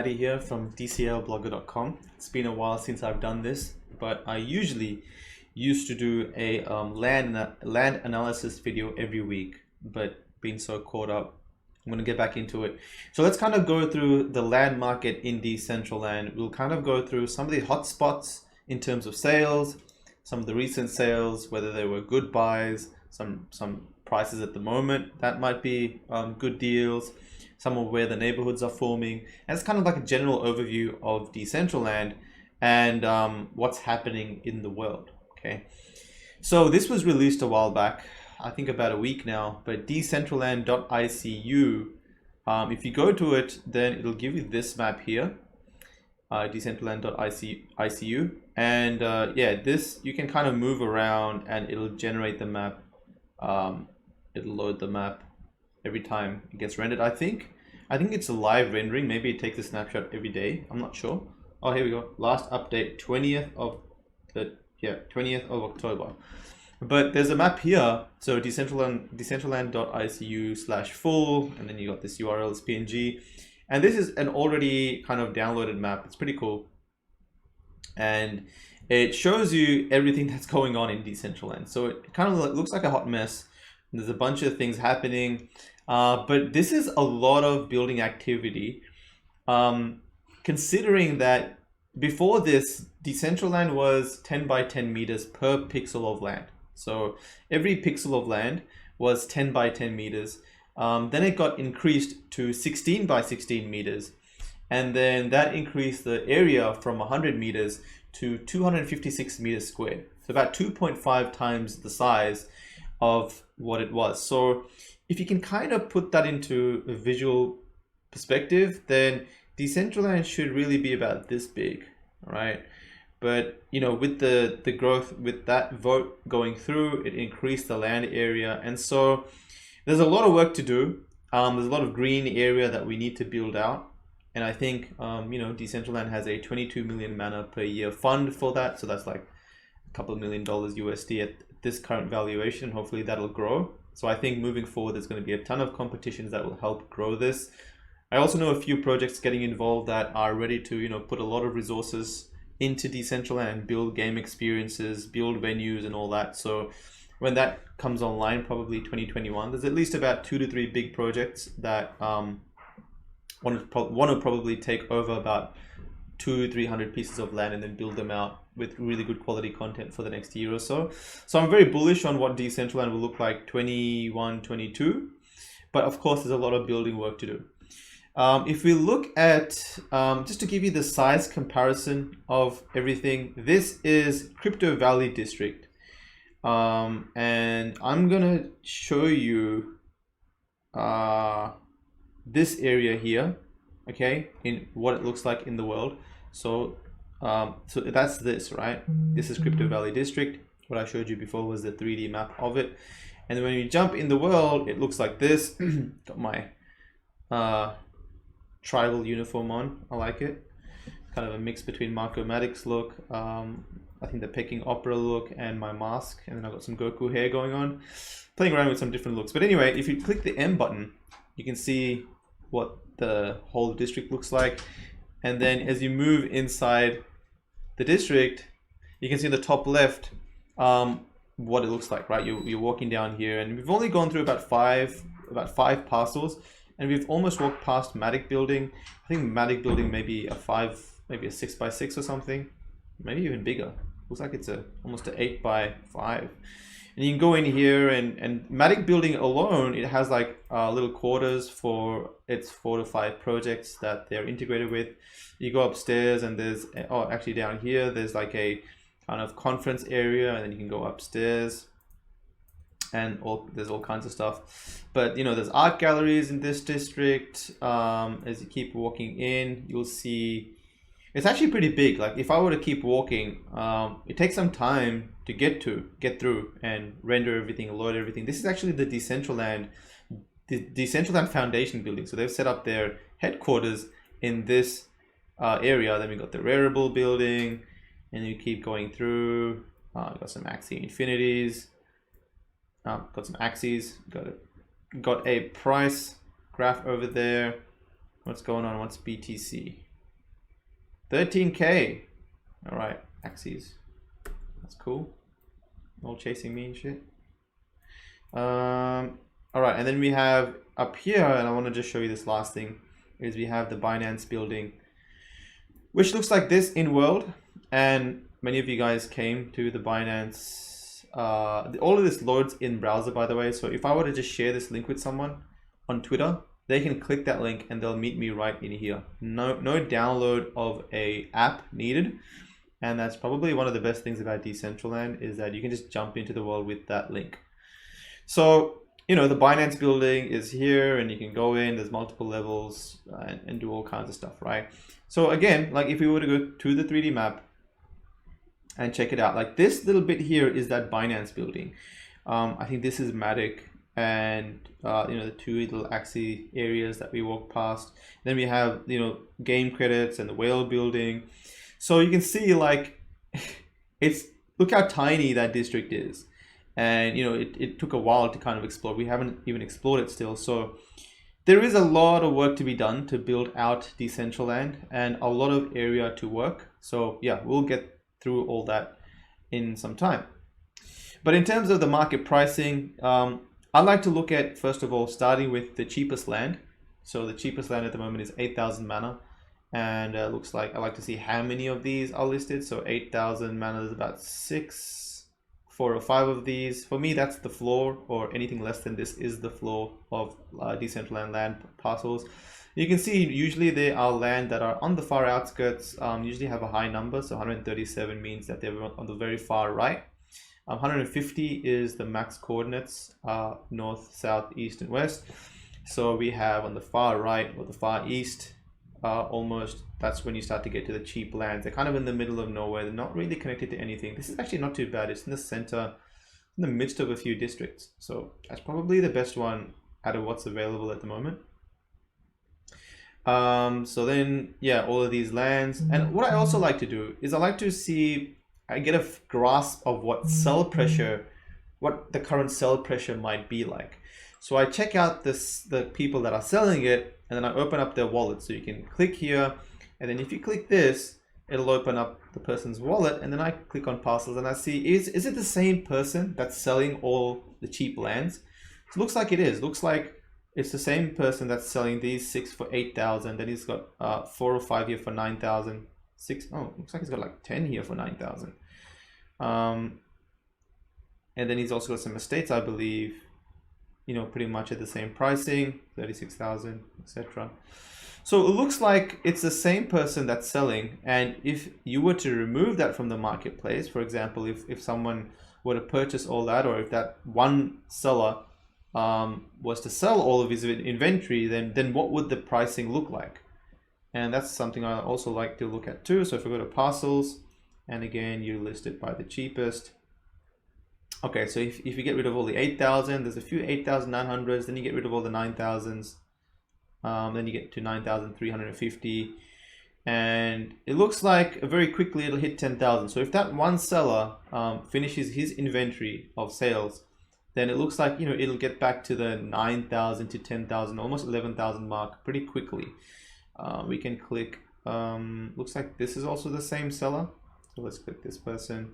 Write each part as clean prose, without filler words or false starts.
Addy here from DCLblogger.com. It's been a while since I've done this, but I usually used to do a land analysis video every week, but been so caught up, I'm going to get back into it. So let's kind of go through the land market in Decentraland. We'll kind of go through some of the hot spots in terms of sales, some of the recent sales, whether they were good buys, some prices at the moment that might be good deals, some of where the neighborhoods are forming, and it's kind of like a general overview of Decentraland and what's happening in the world. Okay, so this was released a while back, I think about a week now, but decentraland.icu, if you go to it, then it'll give you this map here, decentraland.icu, and yeah, this you can kind of move around and it'll generate the map. It'll load the map every time it gets rendered. I think it's a live rendering. Maybe it takes a snapshot every day. I'm not sure. Oh, here we go. Last update, 20th of October. But there's a map here. So decentraland.icu/full, and then you got this URL as PNG, and this is an already kind of downloaded map. It's pretty cool, and it shows you everything that's going on in Decentraland. So it kind of looks like a hot mess. There's a bunch of things happening, but this is a lot of building activity. Considering that before this, Decentraland was 10 by 10 meters per pixel of land. So every pixel of land was 10 by 10 meters. Then it got increased to 16 by 16 meters. And then that increased the area from 100 meters to 256 meters squared. So about 2.5 times the size of what it was. So if you can kind of put that into a visual perspective, then Decentraland should really be about this big, right? But you know, with the growth, with that vote going through, it increased the land area, and so there's a lot of work to do. There's a lot of green area that we need to build out, and I think you know, Decentraland has a 22 million mana per year fund for that, so that's like a couple of $1 million USD at this current valuation. Hopefully that'll grow. So I think moving forward, there's going to be a ton of competitions that will help grow this. I also know a few projects getting involved that are ready to, you know, put a lot of resources into Decentraland and build game experiences, build venues and all that. So when that comes online, probably 2021, there's at least about 2 to 3 big projects that want to probably take over about 200-300 pieces of land and then build them out with really good quality content for the next year or so. So I'm very bullish on what Decentraland will look like 21, 22. But of course, there's a lot of building work to do. If we look at, just to give you the size comparison of everything, this is Crypto Valley District. And I'm gonna show you this area here, okay, in what it looks like in the world. So so that's this, right? This is Crypto Valley District. What I showed you before was the 3D map of it. And then when you jump in the world, it looks like this. Got my tribal uniform on. I like it. Kind of a mix between Marco Maddox look, I think the Peking Opera look, and my mask. And then I've got some Goku hair going on. Playing around with some different looks. But anyway, if you click the M button, you can see what the whole district looks like. And then as you move inside the district, you can see in the top left what it looks like, right? You're walking down here, and we've only gone through about five parcels, and we've almost walked past Matic Building. I think Matic Building may be a 6 by 6 or something, maybe even bigger. Looks like it's almost an 8 by 5. And you can go in here, and Matic Building alone, it has like little quarters for its 4 to 5 projects that they're integrated with. You go upstairs, and there's, oh, actually down here, there's like a kind of conference area, and then you can go upstairs, and there's all kinds of stuff. But you know, there's art galleries in this district. As you keep walking in, you'll see it's actually pretty big. Like if I were to keep walking, it takes some time to get through and render everything, load everything. This is actually the Decentraland Foundation building. So they've set up their headquarters in this area. Then we got the Rarible building, and you keep going through. Got some Axie Infinities. Got some Axes. Got a price graph over there. What's going on? What's BTC? 13K. All right, Axes. That's cool. All chasing me and shit. All right, and then we have up here, and I want to just show you this last thing, is we have the Binance building, which looks like this in world. And many of you guys came to the Binance. All of this loads in browser, by the way. So if I were to just share this link with someone on Twitter, they can click that link and they'll meet me right in here. No download of a app needed. And that's probably one of the best things about Decentraland, is that you can just jump into the world with that link. So, you know, the Binance building is here and you can go in, there's multiple levels and do all kinds of stuff, right? So again, like if we were to go to the 3D map and check it out, like this little bit here is that Binance building. I think this is Matic and, you know, the two little axis areas that we walk past. Then we have, you know, game credits and the whale building. So you can see, like, look how tiny that district is. And, you know, it took a while to kind of explore. We haven't even explored it still. So there is a lot of work to be done to build out Decentraland and a lot of area to work. So yeah, we'll get through all that in some time. But in terms of the market pricing, I like to look at, first of all, starting with the cheapest land. So the cheapest land at the moment is 8,000 mana. And looks like I like to see how many of these are listed. So 8,000 mana is about 4 or 5 of these. For me, that's the floor, or anything less than this is the floor of Decentraland land parcels. You can see usually they are land that are on the far outskirts, usually have a high number. So 137 means that they're on the very far right. 150 is the max coordinates, north, south, east, and west. So we have on the far right or the far east, almost, that's when you start to get to the cheap lands. They're kind of in the middle of nowhere. They're not really connected to anything. This is actually not too bad. It's in the center, in the midst of a few districts. So that's probably the best one out of what's available at the moment. So then, yeah, all of these lands. And what I also like to do is I like to see, I get a grasp of what sell pressure, what the current sell pressure might be like. So I check out the people that are selling it, and then I open up their wallet. So you can click here, and then if you click this, it'll open up the person's wallet, and then I click on parcels and I see, is it the same person that's selling all the cheap lands? So it looks like it is. Looks like it's the same person that's selling these 6 for 8,000. Then he's got 4 or 5 here for 9,000. 6, oh, looks like he's got like 10 here for 9,000. And then he's also got some estates, I believe, you know, pretty much at the same pricing, 36,000, etc. So it looks like it's the same person that's selling. And if you were to remove that from the marketplace, for example, if someone were to purchase all that, or if that one seller was to sell all of his inventory, then what would the pricing look like? And that's something I also like to look at too. So if we go to parcels, and again, you list it by the cheapest. Okay, so if you get rid of all the 8,000, there's a few 8,900s, then you get rid of all the 9,000s, then you get to 9,350, and it looks like very quickly it'll hit 10,000. So if that one seller finishes his inventory of sales, then it looks like, you know, it'll get back to the 9,000 to 10,000, almost 11,000 mark pretty quickly. We can click, looks like this is also the same seller. So let's click this person.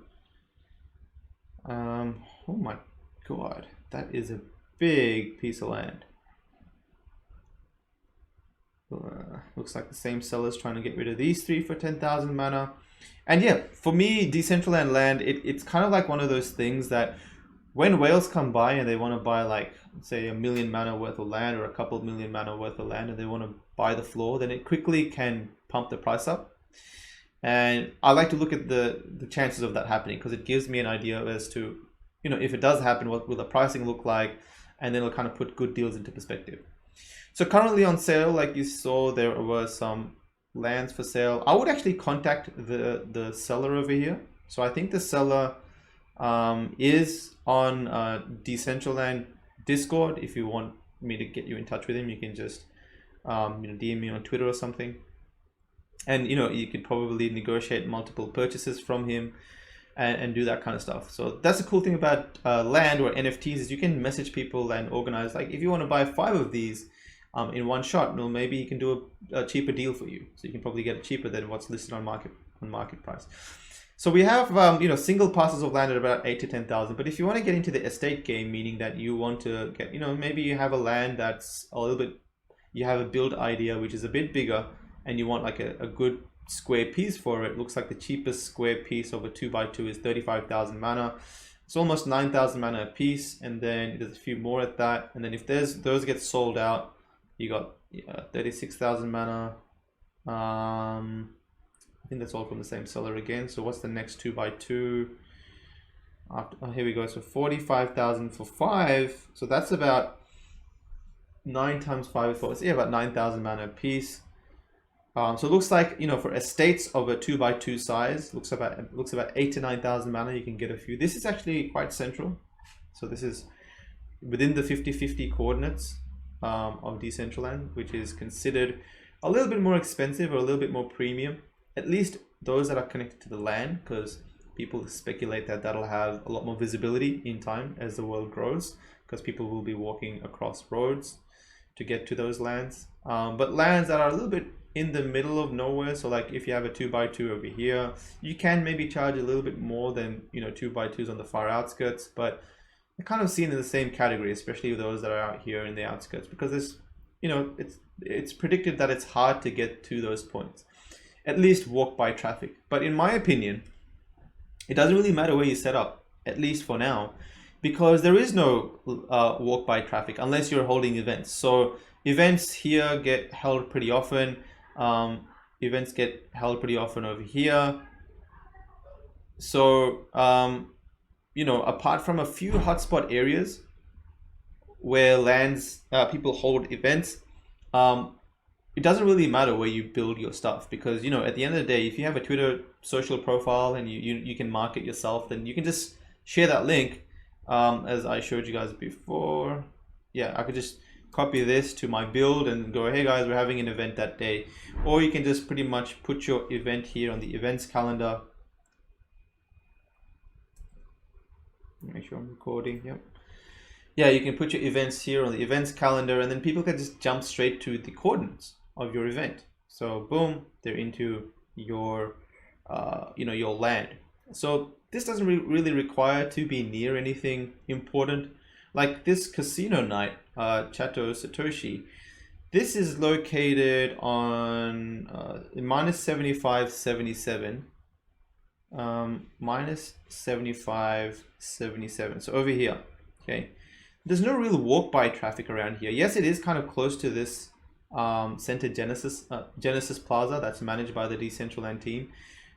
Oh my god, that is a big piece of land. Looks like the same seller's trying to get rid of these 3 for 10,000 mana. And yeah, for me, Decentraland land, it's kind of like one of those things that when whales come by and they want to buy, like, say, 1 million mana worth of land or a couple of million mana worth of land, and they want to buy the floor, then it quickly can pump the price up. And I like to look at the chances of that happening, because it gives me an idea as to, you know, if it does happen, what will the pricing look like? And then it'll kind of put good deals into perspective. So currently on sale, like you saw, there were some lands for sale. I would actually contact the seller over here. So I think the seller is on Decentraland Discord. If you want me to get you in touch with him, you can just you know, DM me on Twitter or something. And, you know, you could probably negotiate multiple purchases from him and do that kind of stuff. So that's the cool thing about land or NFTs, is you can message people and organize, like, if you want to buy 5 of these, in one shot. Well, maybe he can do a cheaper deal for you, so you can probably get it cheaper than what's listed on market price. So we have single parcels of land at about 8 to 10,000. But if you want to get into the estate game, meaning that you want to get, maybe you have a land that's a little bit, you have a build idea which is a bit bigger, and you want like a good square piece for it. Looks like the cheapest square piece of a 2x2 is 35,000 mana. It's almost 9,000 mana a piece, and then there's a few more at that. And then if those get sold out, you got 36,000 mana. I think that's all from the same seller again. So what's the next 2x2? Here we go. So 45,000 for 5. So that's about 9 times 5 is 4. So yeah, about 9,000 mana a piece. So it looks like, for estates of a 2x2 size, looks about 8 to 9,000 mana. You can get a few. This is actually quite central. So this is within the 50-50 coordinates of Decentraland, which is considered a little bit more expensive or a little bit more premium. At least those that are connected to the land, because people speculate that that'll have a lot more visibility in time as the world grows, because people will be walking across roads to get to those lands. But lands that are a little bit in the middle of nowhere, so like if you have a 2x2 over here, you can maybe charge a little bit more than 2x2s on the far outskirts, but they're kind of seen in the same category, especially those that are out here in the outskirts, because there's it's predicted that it's hard to get to those points, at least walk by traffic. But in my opinion, it doesn't really matter where you set up, at least for now, because there is no walk by traffic unless you're holding events. So events here get held pretty often. Events get held pretty often over here. So, apart from a few hotspot areas where people hold events, it doesn't really matter where you build your stuff, because at the end of the day, if you have a Twitter social profile and you can market yourself, then you can just share that link, as I showed you guys before. Yeah, I could just copy this to my build and go, hey guys, we're having an event that day. Or you can just pretty much put your event here on the events calendar. Make sure I'm recording. Yep. Yeah, you can put your events here on the events calendar, and then people can just jump straight to the coordinates of your event. So boom, they're into your your land. So this doesn't really require to be near anything important. Like this casino night, Chateau Satoshi, this is located on minus 75.77, minus 75.77. So over here, okay. There's no real walk-by traffic around here. Yes, it is kind of close to this center Genesis Plaza that's managed by the Decentraland team.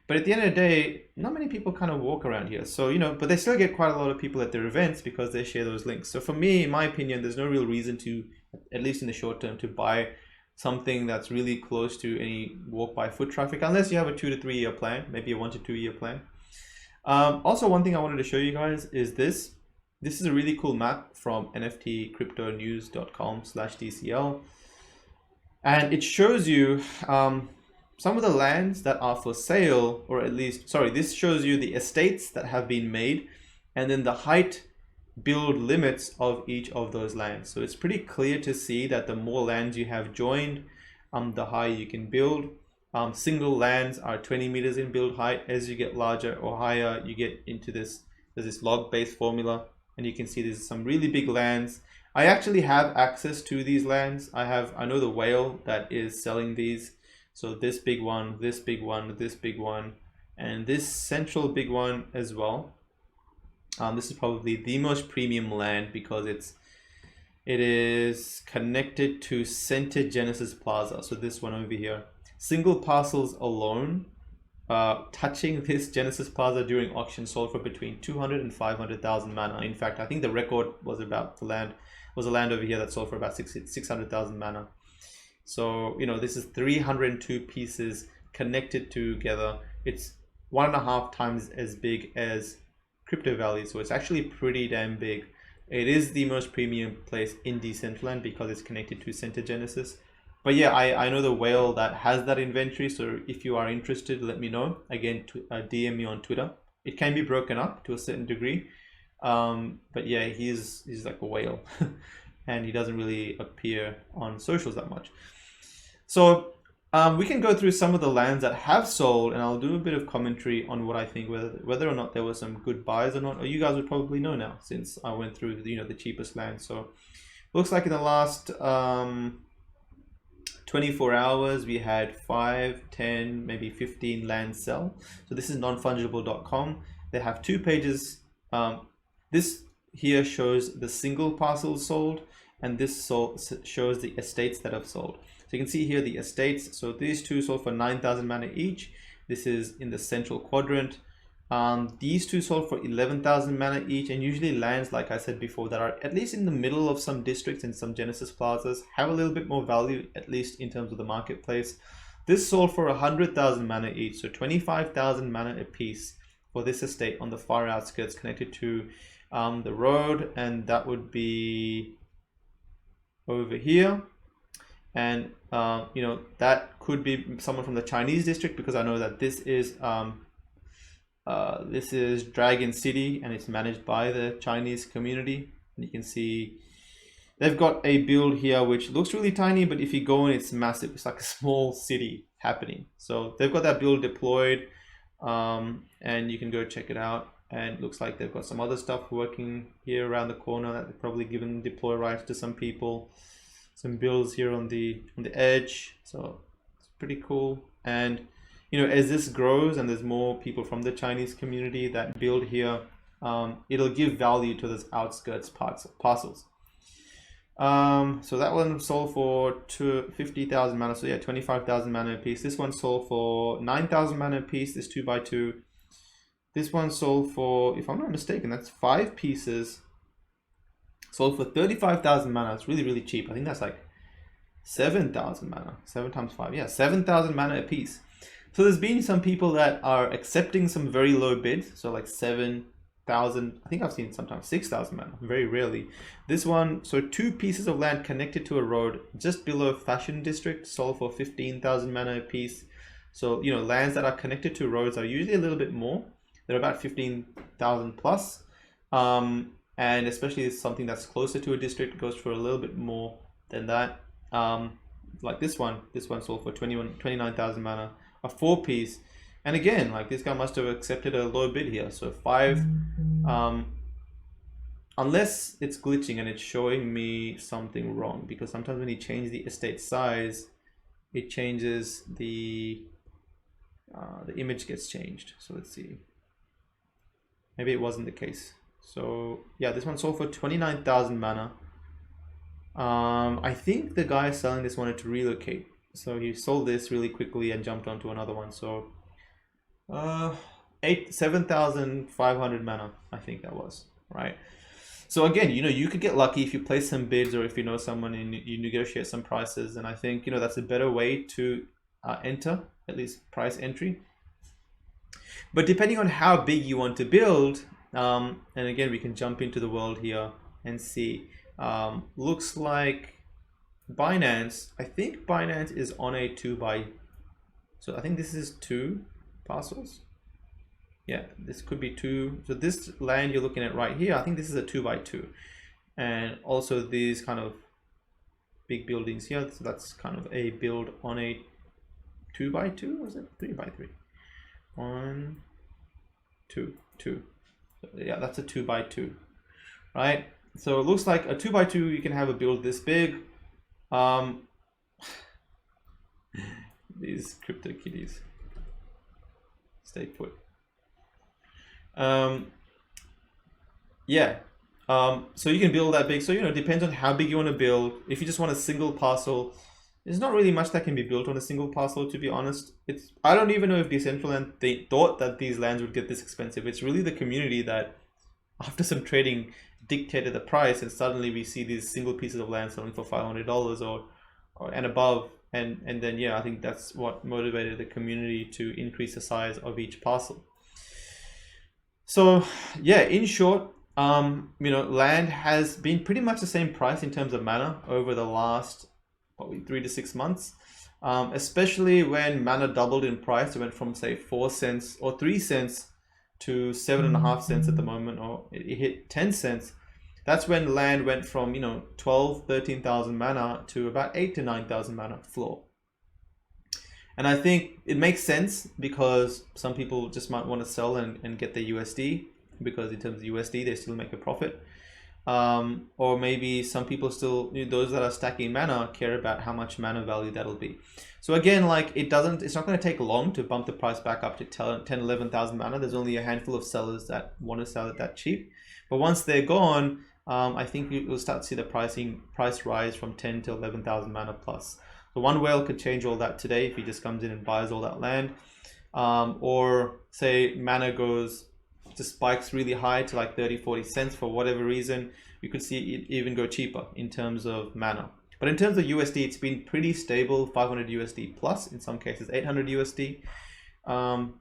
But at the end of the day, not many people kind of walk around here. So, but they still get quite a lot of people at their events because they share those links. So for me, in my opinion, there's no real reason to, at least in the short term, to buy something that's really close to any walk-by foot traffic, unless you have a 2 to 3 year plan, maybe a 1 to 2 year plan. Also, one thing I wanted to show you guys is this. This is a really cool map from nftcryptonews.com/DCL. And it shows you some of the lands that are for sale, or at least, sorry, this shows you the estates that have been made, and then the height build limits of each of those lands. So it's pretty clear to see that the more lands you have joined, the higher you can build. Single lands are 20 meters in build height. As you get larger or higher, you get into this, there's this log-based formula, and you can see there's some really big lands. I actually have access to these lands. I know the whale that is selling these. So this big one, this big one, this big one, and this central big one as well. This is probably the most premium land because it is connected to Center Genesis Plaza. So this one over here, single parcels alone, touching this Genesis Plaza during auction sold for between 200 and 500,000 mana. In fact, I think the record was about a land over here that sold for about 600,000 mana. So, this is 302 pieces connected together. It's 1.5 times as big as Crypto Valley. So it's actually pretty damn big. It is the most premium place in Decentraland because it's connected to Center Genesis. But yeah, I know the whale that has that inventory. So if you are interested, let me know. Again, DM me on Twitter. It can be broken up to a certain degree. But yeah, he's like a whale. and he doesn't really appear on socials that much. So we can go through some of the lands that have sold, and I'll do a bit of commentary on what I think, whether or not there were some good buys or not. Or you guys would probably know now, since I went through the cheapest land. So looks like in the last 24 hours we had 5, 10, maybe 15 lands sell. So this is nonfungible.com. They have 2 pages. This here shows the single parcels sold, and this shows the estates that have sold. So you can see here the estates. So these 2 sold for 9,000 mana each. This is in the central quadrant. These 2 sold for 11,000 mana each, and usually lands, like I said before, that are at least in the middle of some districts and some Genesis plazas have a little bit more value, at least in terms of the marketplace. This sold for 100,000 mana each, so 25,000 mana a piece for this estate on the far outskirts connected to the road, and that would be over here. And that could be someone from the Chinese district, because I know that this is Dragon City, and it's managed by the Chinese community. And you can see they've got a build here which looks really tiny, but if you go in, it's massive. It's like a small city happening. So they've got that build deployed, and you can go check it out. And it looks like they've got some other stuff working here around the corner that they've probably given deploy rights to some people. Some builds here on the edge, so it's pretty cool. And as this grows and there's more people from the Chinese community that build here, it'll give value to those outskirts parcels. So that one sold for 50,000 mana, so yeah, 25,000 mana a piece. This one sold for 9,000 mana a piece, this 2x2. This one sold for, if I'm not mistaken, that's 5 pieces. Sold for 35,000 mana. It's really, really cheap. I think that's like 7,000 mana. 7 times 5. Yeah, 7,000 mana a piece. So there's been some people that are accepting some very low bids. So like 7,000. I think I've seen sometimes 6,000 mana. Very rarely. This one, so 2 pieces of land connected to a road just below Fashion District, sold for 15,000 mana a piece. So, lands that are connected to roads are usually a little bit more. They're about 15,000 plus. And especially something that's closer to a district goes for a little bit more than that. Like this one sold for 29,000 mana, a 4-piece. And again, like this guy must have accepted a low bid here. So 5, unless it's glitching and it's showing me something wrong, because sometimes when you change the estate size, it changes the image gets changed. So let's see. Maybe it wasn't the case. So yeah, this one sold for 29,000 mana. I think the guy selling this wanted to relocate, so he sold this really quickly and jumped onto another one. So 7,500 mana, I think that was, right? So again, you could get lucky if you place some bids, or if you know someone and you negotiate some prices. And I think that's a better way to enter, at least price entry. But depending on how big you want to build, and again, we can jump into the world here and see. Looks like Binance, I think Binance is on a 2x. So I think this is 2 parcels. Yeah, this could be 2. So this land you're looking at right here, I think this is a 2x2. And also these kind of big buildings here. So that's kind of a build on a 2x2, or is it 3x3? 1, 2, 2. Yeah, that's a 2x2, right? So it looks like a 2x2, you can have a build this big. These crypto kitties, stay put. Yeah, so you can build that big. So it depends on how big you want to build. If you just want a single parcel, there's not really much that can be built on a single parcel, to be honest. I don't even know if Decentraland, they thought that these lands would get this expensive. It's really the community that, after some trading, dictated the price, and suddenly we see these single pieces of land selling for $500 or and above. And then, yeah, I think that's what motivated the community to increase the size of each parcel. So yeah, in short, land has been pretty much the same price in terms of mana over the last probably 3 to 6 months, especially when mana doubled in price. It went from, say, 4 cents or 3 cents to 7.5 cents at the moment, or it hit 10 cents. That's when land went from, 12, 13,000 mana to about 8 to 9,000 mana floor. And I think it makes sense because some people just might want to sell and get the USD, because in terms of USD, they still make a profit. Or maybe some people still, those that are stacking mana, care about how much mana value that'll be. So again, like it's not going to take long to bump the price back up to 10, 11,000 mana. There's only a handful of sellers that want to sell it that cheap. But once they're gone, I think you'll start to see the price rise from 10 to 11,000 mana plus. So one whale could change all that today if he just comes in and buys all that land. Or say mana just spikes really high to like 30, 40 cents for whatever reason, you could see it even go cheaper in terms of mana. But in terms of USD, it's been pretty stable, 500 USD plus, in some cases 800 USD. So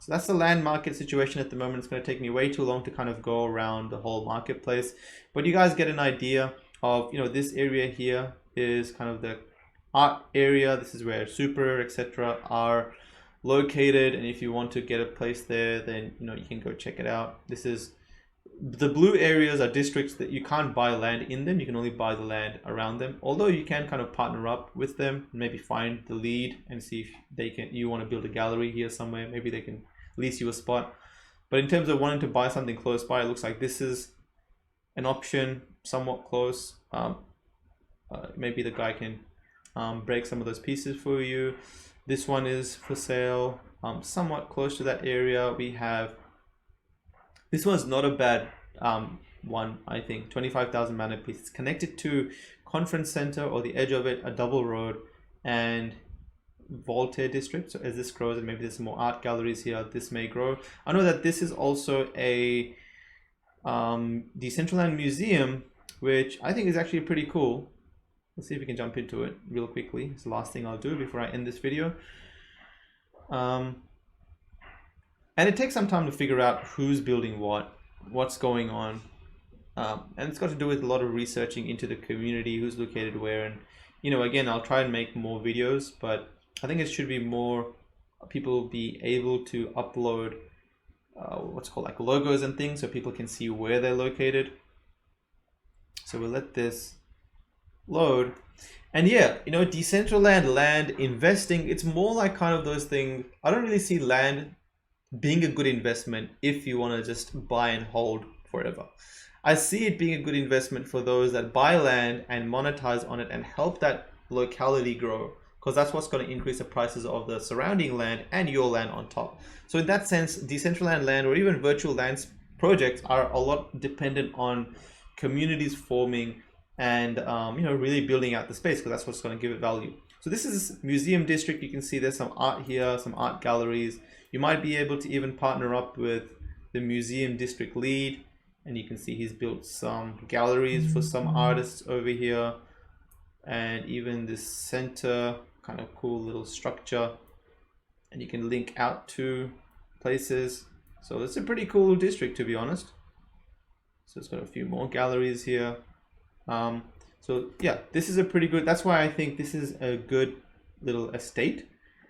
that's the land market situation at the moment. It's going to take me way too long to kind of go around the whole marketplace. But you guys get an idea of, this area here is kind of the art area. This is where Super, etc. are located, and if you want to get a place there, then you can go check it out. This is the blue areas are districts that you can't buy land in them. You can only buy the land around them, although you can kind of partner up with them, maybe find the lead and see if you want to build a gallery here somewhere, maybe they can lease you a spot. But in terms of wanting to buy something close by, it looks like this is an option somewhat close. Maybe the guy can break some of those pieces for you. This one is for sale, somewhat close to that area. We have, this one's not a bad one, I think, 25,000 mana piece. It's connected to Conference Center, or the edge of it, a double road, and Voltaire district. So as this grows, and maybe there's some more art galleries here, this may grow. I know that this is also a Decentraland museum, which I think is actually pretty cool. Let's see if we can jump into it real quickly. It's the last thing I'll do before I end this video. And it takes some time to figure out who's building what's going on. And it's got to do with a lot of researching into the community, who's located where. And, again, I'll try and make more videos, but I think it should be more people be able to upload what's called like logos and things, so people can see where they're located. So we'll let this load. And yeah, Decentraland land investing, it's more like kind of those things. I don't really see land being a good investment if you want to just buy and hold forever. I see it being a good investment for those that buy land and monetize on it and help that locality grow, because that's what's going to increase the prices of the surrounding land and your land on top. So in that sense, Decentraland land or even virtual lands projects are a lot dependent on communities forming and really building out the space, because that's what's going to give it value. So this is museum district. You can see there's some art here, some art galleries. You might be able to even partner up with the museum district lead, and you can see he's built some galleries for some artists over here, and even this center, kind of cool little structure, and you can link out to places. So it's a pretty cool district, to be honest. So it's got a few more galleries here. So yeah, this is a pretty good, that's why I think this is a good little estate,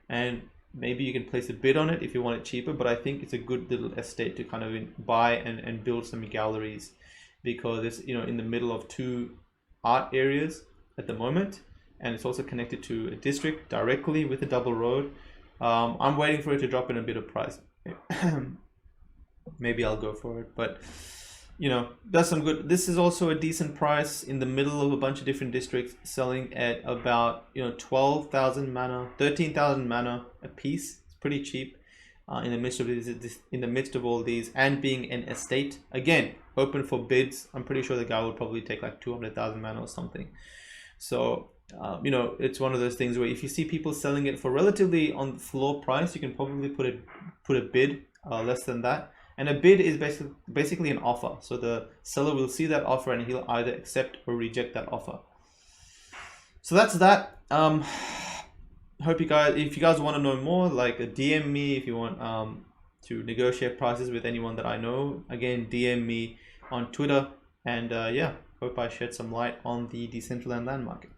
and maybe you can place a bid on it if you want it cheaper, but I think it's a good little estate to kind of buy and build some galleries, because it's in the middle of two art areas at the moment, and it's also connected to a district directly with a double road. I'm waiting for it to drop in a bit of price. Maybe I'll go for it, but that's some good. This is also a decent price in the middle of a bunch of different districts, selling at about 12,000 mana, 13,000 mana a piece. It's pretty cheap in the midst of all these, and being an estate, again, open for bids. I'm pretty sure the guy will probably take like 200,000 mana or something. So it's one of those things where if you see people selling it for relatively on the floor price, you can probably put a bid less than that. And a bid is basically an offer. So the seller will see that offer and he'll either accept or reject that offer. So that's that. Hope you guys, if you guys want to know more, like DM me if you want to negotiate prices with anyone that I know. Again, DM me on Twitter. And yeah, hope I shed some light on the Decentraland land market.